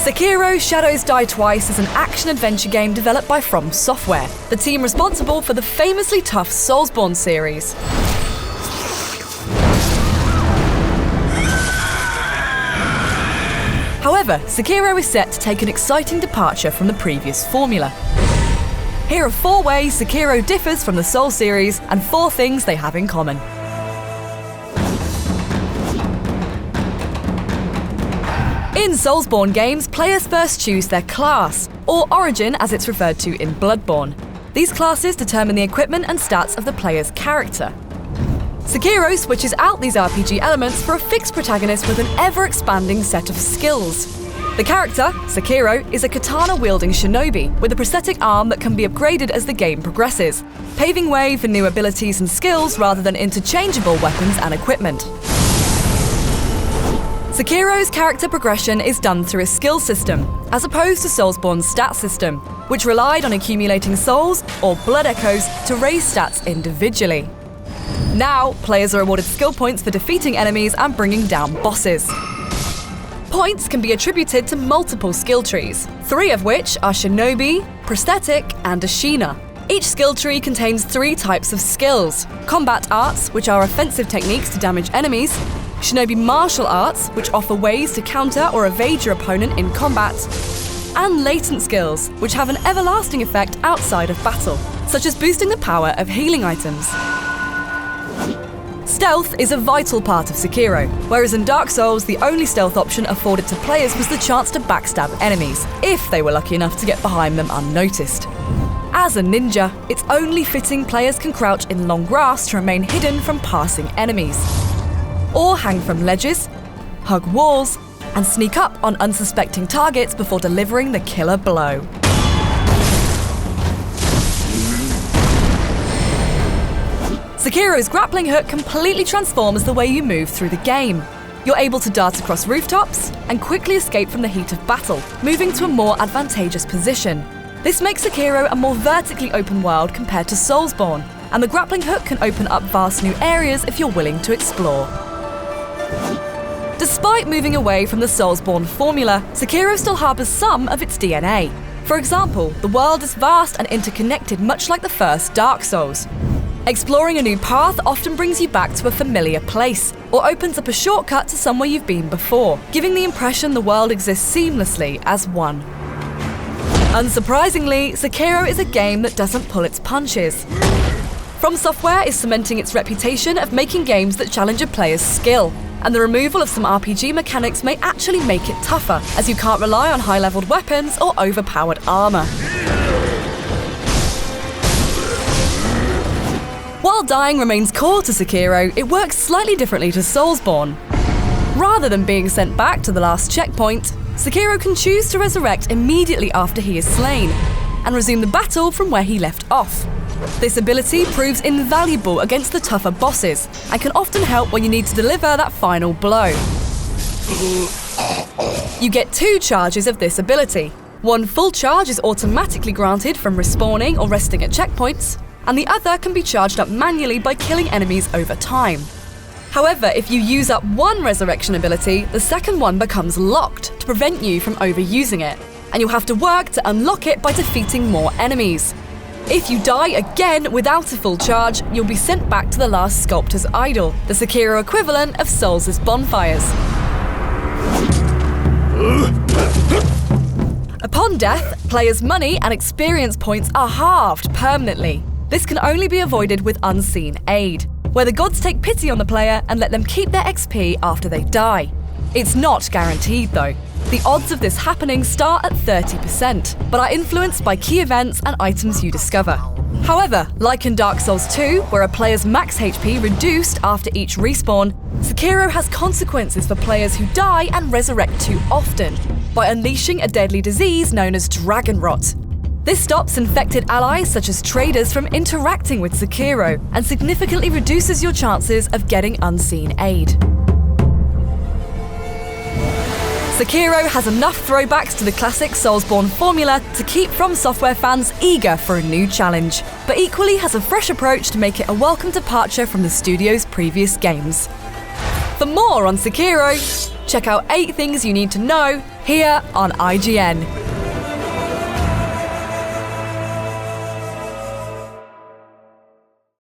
Sekiro: Shadows Die Twice is an action-adventure game developed by FromSoftware, the team responsible for the famously tough Soulsborne series. However, Sekiro is set to take an exciting departure from the previous formula. Here are 4 ways Sekiro differs from the Soul series and 4 things they have in common. In Soulsborne games, players first choose their class, or origin as it's referred to in Bloodborne. These classes determine the equipment and stats of the player's character. Sekiro switches out these RPG elements for a fixed protagonist with an ever-expanding set of skills. The character, Sekiro, is a katana-wielding shinobi with a prosthetic arm that can be upgraded as the game progresses, paving way for new abilities and skills rather than interchangeable weapons and equipment. Sekiro's character progression is done through a skill system, as opposed to Soulsborne's stat system, which relied on accumulating souls, or blood echoes, to raise stats individually. Now, players are awarded skill points for defeating enemies and bringing down bosses. Points can be attributed to multiple skill trees, 3 of which are Shinobi, Prosthetic, and Ashina. Each skill tree contains 3 types of skills: combat arts, which are offensive techniques to damage enemies; Shinobi martial arts, which offer ways to counter or evade your opponent in combat; and latent skills, which have an everlasting effect outside of battle, such as boosting the power of healing items. Stealth is a vital part of Sekiro, whereas in Dark Souls, the only stealth option afforded to players was the chance to backstab enemies, if they were lucky enough to get behind them unnoticed. As a ninja, it's only fitting players can crouch in long grass to remain hidden from passing enemies, or hang from ledges, hug walls, and sneak up on unsuspecting targets before delivering the killer blow. Sekiro's grappling hook completely transforms the way you move through the game. You're able to dart across rooftops and quickly escape from the heat of battle, moving to a more advantageous position. This makes Sekiro a more vertically open world compared to Soulsborne, and the grappling hook can open up vast new areas if you're willing to explore. Despite moving away from the Soulsborne formula, Sekiro still harbours some of its DNA. For example, the world is vast and interconnected, much like the first Dark Souls. Exploring a new path often brings you back to a familiar place, or opens up a shortcut to somewhere you've been before, giving the impression the world exists seamlessly as one. Unsurprisingly, Sekiro is a game that doesn't pull its punches. FromSoftware is cementing its reputation of making games that challenge a player's skill, and the removal of some RPG mechanics may actually make it tougher, as you can't rely on high-leveled weapons or overpowered armour. While dying remains core to Sekiro, it works slightly differently to Soulsborne. Rather than being sent back to the last checkpoint, Sekiro can choose to resurrect immediately after he is slain, and resume the battle from where he left off. This ability proves invaluable against the tougher bosses, and can often help when you need to deliver that final blow. You get 2 charges of this ability. One full charge is automatically granted from respawning or resting at checkpoints, and the other can be charged up manually by killing enemies over time. However, if you use up one resurrection ability, the second one becomes locked to prevent you from overusing it, and you'll have to work to unlock it by defeating more enemies. If you die again without a full charge, you'll be sent back to the last Sculptor's Idol, the Sekiro equivalent of Souls' bonfires. Upon death, players' money and experience points are halved permanently. This can only be avoided with unseen aid, where the gods take pity on the player and let them keep their XP after they die. It's not guaranteed though. The odds of this happening start at 30%, but are influenced by key events and items you discover. However, like in Dark Souls 2, where a player's max HP reduced after each respawn, Sekiro has consequences for players who die and resurrect too often, by unleashing a deadly disease known as Dragon Rot. This stops infected allies such as traders from interacting with Sekiro, and significantly reduces your chances of getting unseen aid. Sekiro has enough throwbacks to the classic Soulsborne formula to keep FromSoftware fans eager for a new challenge, but equally has a fresh approach to make it a welcome departure from the studio's previous games. For more on Sekiro, Check out 8 things you need to know here on IGN.